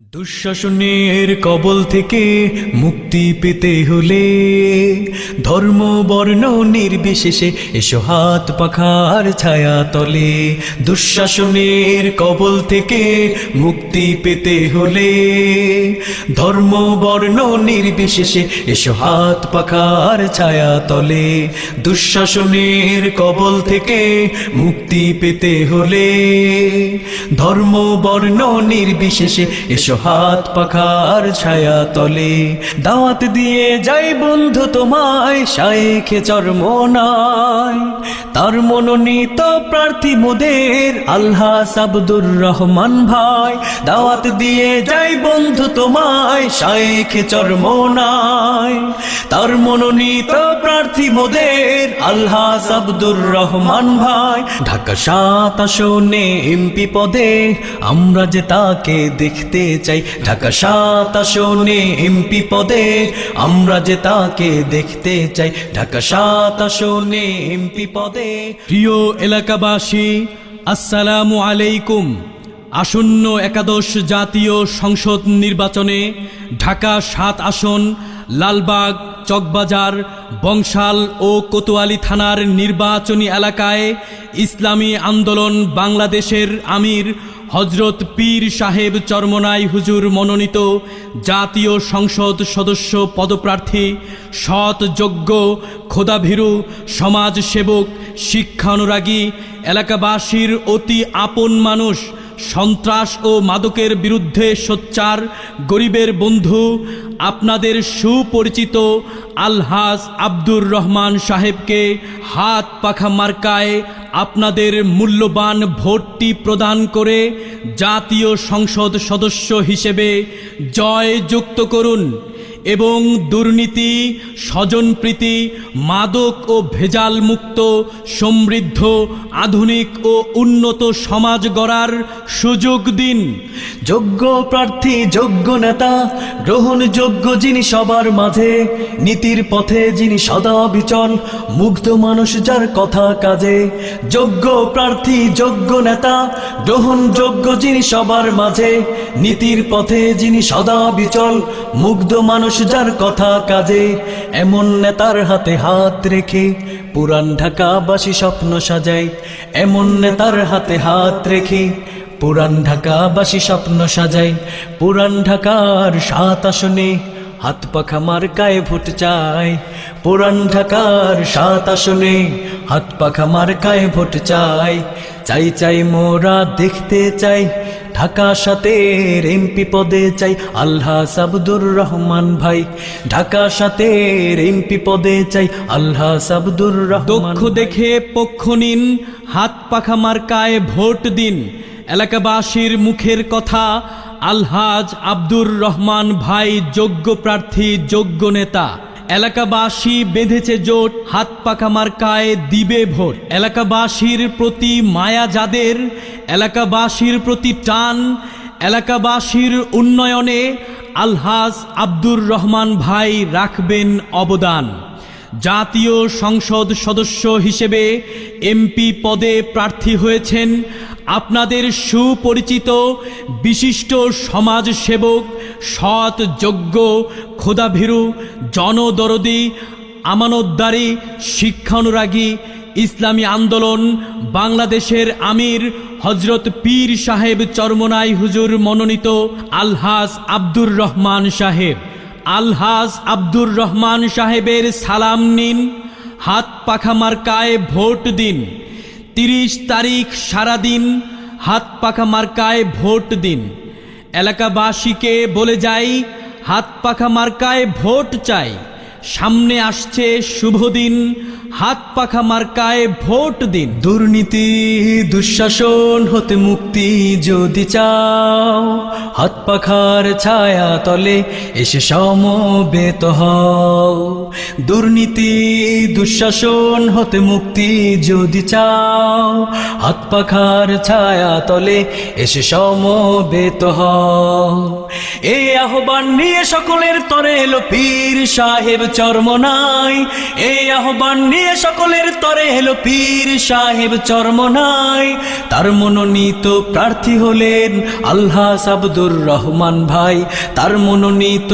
দুঃশাসনের কবল থেকে মুক্তি পেতে হলে ধর্ম বর্ণ নির্বিশেষে এসো হাত পাখার ছায়া তলে। দুঃশাসনের কবল থেকে মুক্তি পেতে হলে ধর্ম বর্ণ নির্বিশেষে এসো হাত পাখার ছায়া তলে। দুঃশাসনের কবল থেকে মুক্তি পেতে হলে ধর্ম বর্ণ নির্বিশেষে এসো হাত পাখার ছায়া তলে। দাওয়াত দিয়ে যাই বন্ধু তোমায় শায়েখে চরমোনাই, তার মনোনীত প্রার্থী মোদের আলহাজ আব্দুর রহমান ভাই। দাওয়াত দিয়ে যাই বন্ধু তোমায় শায়েখে চরমোনাই, তার মনোনীত প্রার্থী মোদের আলহাজ আব্দুর রহমান ভাই। ঢাকা ৭ আসনে এমপি পদে আমরা যে তাকে দেখতে চাই। ঢাকা ৭ আসনে এমপি পদে আমরা যে তাকে দেখতে চাই। ঢাকা ৭ আসনে এমপি পদে। প্রিয় এলাকাবাসী, আসসালামু আলাইকুম। আসন্ন একাদশ জাতীয় সংসদ নির্বাচনে ঢাকা ৭ আসন, লালবাগ, চকবাজার, বংশাল ও কোতোয়ালি থানার নির্বাচনী এলাকায় ইসলামী আন্দোলন বাংলাদেশের আমির হযরত পীর সাহেব চরমোনাই হুজুর মনোনীত জাতীয় সংসদ সদস্য পদপ্রার্থী সৎ, যোগ্য, খোদাভীরু, সমাজসেবক, শিক্ষানুরাগী, এলাকাবাসীর অতি আপন মানুষ, সন্ত্রাস ও মাদকের বিরুদ্ধে সোচ্চার, গরিবের বন্ধু, আপনাদের সুপরিচিত আলহাজ আব্দুর রহমান সাহেবকে হাত পাখা মার্কায় আপনাদের মূল্যবান ভোটটি প্রদান করে জাতীয় সংসদ সদস্য হিসেবে জয়যুক্ত করুন এবং দুর্নীতি, স্বজনপ্রীতি, মাদক ও ভেজাল মুক্ত, সমৃদ্ধ, আধুনিক ও উন্নত সমাজ গড়ার সুযোগ দিন। যোগ্য প্রার্থী, যোগ্য নেতা, গ্রহণযোগ্য যিনি সবার মাঝে, নীতির পথে যিনি সদা বিচল, মুগ্ধ মানুষ যার কথা কাজে। যোগ্য প্রার্থী, যোগ্য নেতা, গ্রহণযোগ্য যিনি সবার মাঝে, নীতির পথে যিনি সদা বিচল, মুগ্ধ মানুষ যার কথা কাজে। এমন নেতার হাতে হাত রেখে পুরান ঢাকাবাসী স্বপ্ন সাজায়। এমন নেতার হাতে হাত রেখে পুরান ঢাকাবাসী স্বপ্ন সাজায়। পুরান ঢাকার ৭ আসনে হাত পাখা মার্কায় ভোট চাই। পুরান ঢাকার ৭ আসনে হাত পাখা মার্কায় ভোট চাই। চাই চাই মোরা দেখতে চাই ঢাকা ৭-এর এমপি পদে চাই আলহাজ আব্দুর রহমান ভাই। ঢাকা ৭-এর এমপি পদে চাই আলহাজ আব্দুর রহমান। দক্ষ দেখে পক্ষ নিন, হাত পাখা মার্কায় ভোট দিন। এলাকাবাসীর মুখের কথা, আলহাজ আব্দুর রহমান ভাই যোগ্য প্রার্থী, যোগ্য নেতা। এলাকাবাসী বেঁধেছে জোট, হাত পাখা মার্কায় দিবে ভোট। এলাকাবাসীর প্রতি মায়া যাদের, এলাকাবাসীর প্রতি টান, এলাকাবাসীর উন্নয়নে আলহাজ আব্দুর রহমান ভাই রাখবেন অবদান। জাতীয় সংসদ সদস্য হিসেবে এমপি পদে প্রার্থী হয়েছেন আপনাদের সুপরিচিত বিশিষ্ট সমাজসেবক, সৎ, যোগ্য, খোদাভীরু, জনদরদি, আমানতদারি, শিক্ষানুরাগী, ইসলামী আন্দোলন বাংলাদেশের আমির হযরত পীর সাহেব চরমোনাই হুজুর মনোনীত আলহাজ আব্দুর রহমান সাহেব। আলহাজ আব্দুর রহমান সাহেবের সালাম নিন, হাত পাখা মার্কায় ভোট দিন। ৩০ তারিখ সারাদিন হাত পাখা মার্কায় ভোট দিন। এলাকাবাসীকে বলে যাই, হাত পাখা মার্কায় ভোট চাই। সামনে আসছে শুভ দিন, হাত পাখা মার্কায় ভোট দিন। দুর্নীতি, দুঃশাসন হতে মুক্তি যদি চাও, হাত পাখার ছায়া তলে এসে সমবেত হও। দুর্নীতি, দুঃশাসন হতে মুক্তি যদি চাও, হাত পাখার ছায়া তলে এসে সমবেত হও। এই আহ্বান নিয়ে সকলের তরে এলো পীর সাহেব চরমনাই, এই আহ্বান নিয়ে সকলের তরে এলো পীর সাহেব চরমনাই। তার মনোনীত প্রার্থী হলেন আলহাজ আব্দুর রহমান ভাই, তার মনোনীত